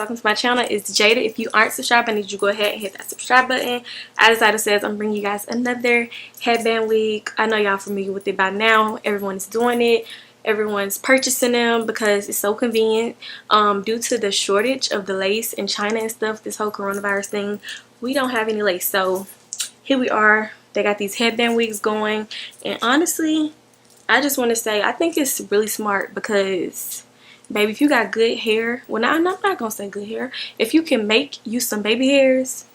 welcome to my channel. It's Jada. If you aren't subscribed, I need you to go ahead and hit that subscribe button. As the title says, I'm bringing you guys another headband wig. I know y'all familiar with it by now. Everyone's doing it. Everyone's purchasing them because it's so convenient. Due to the shortage of the lace in China and stuff, this whole coronavirus thing, we don't have any lace. So here we are. They got these headband wigs going, and honestly, I just want to say I think it's really smart because, baby, if you got good hair, well, I'm not gonna say good hair. If you can make you some baby hairs,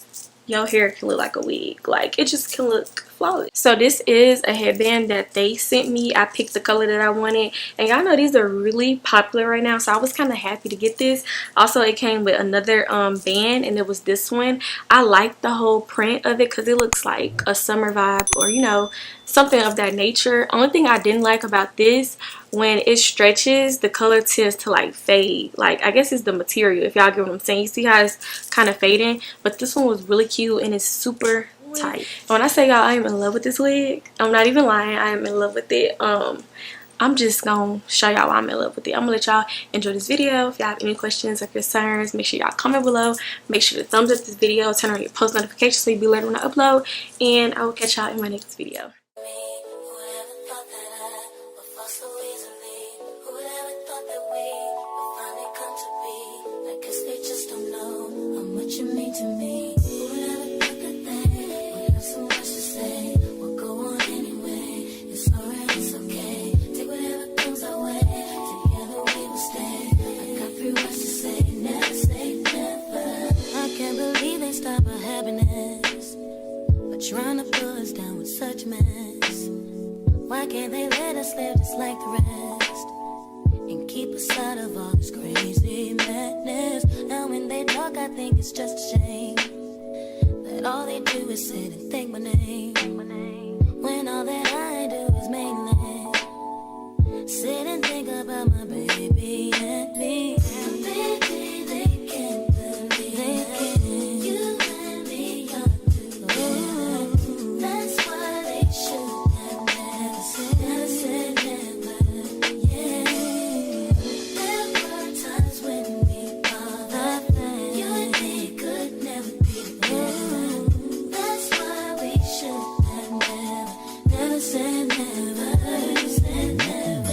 your hair can look like a wig. Like, it just can look flawless. So this is a headband that they sent me. I picked the color that I wanted, and y'all know these are really popular right now, so I was kind of happy to get this. Also, it came with another band, and it was this one. I like the whole print of it because it looks like a summer vibe, or you know, something of that nature. Only thing I didn't like about this, when it stretches, the color tends to like fade. Like, I guess it's the material, if y'all get what I'm saying. You see how it's kind of fading, but this one was really cute and it's super tight. When I say y'all, I am in love with this wig. I'm not even lying. I am in love with it. I'm just gonna show y'all why I'm in love with it. I'm gonna let y'all enjoy this video. If y'all have any questions or concerns, make sure y'all comment below. Make sure to thumbs up this video, turn on your post notifications so you'll be alerted when I upload, and I will catch y'all in my next video. Trying to pull us down with such mess. Why can't they let us live just like the rest and keep us out of all this crazy madness? Now when they talk, I think it's just a shame that all they do is sit and think my name, when all that I do is mainly sit and think about my baby and me. Baby, they can't believe it. You and me are together. That's why they should have never said never. Yeah. There were times when we bothered them. You and me could never be together. That's why we should have never said never. Said never.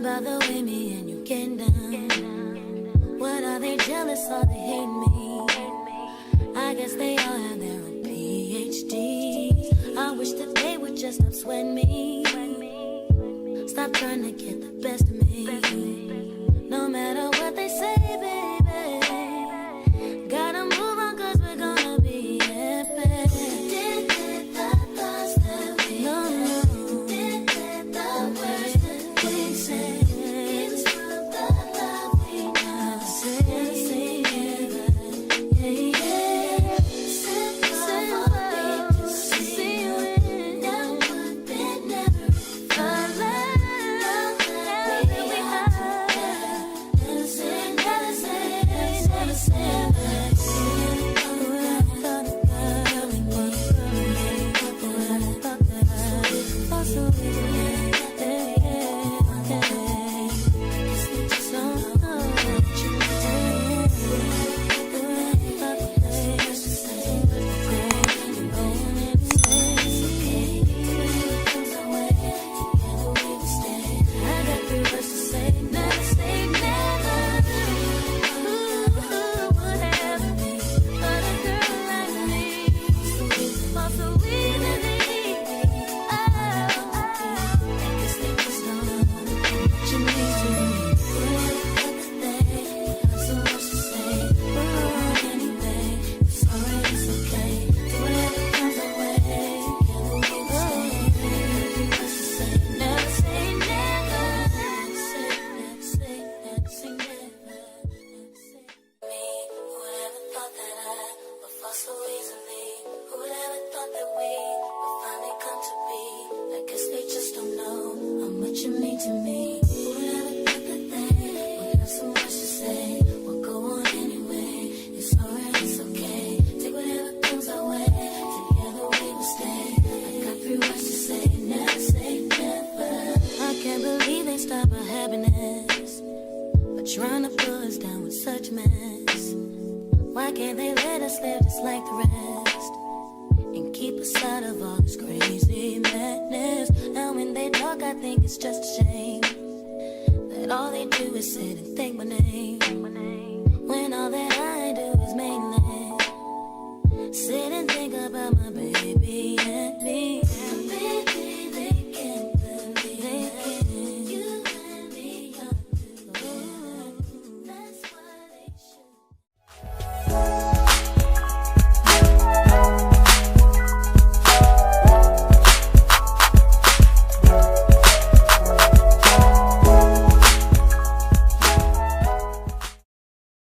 About the way me and you get down. What are they jealous or they hate me? I guess they all have their own PhD. I wish that they would just stop sweating me. Stop trying to get the best of me. No matter what they say, baby, gotta move on 'cause we're gonna be epic. Did the thoughts that we know? Did the words that we say? Never Why can't they let us live just like the rest and keep us out of all this crazy madness? Now when they talk, I think it's just a shame that all they do is sit and think my name, when all that I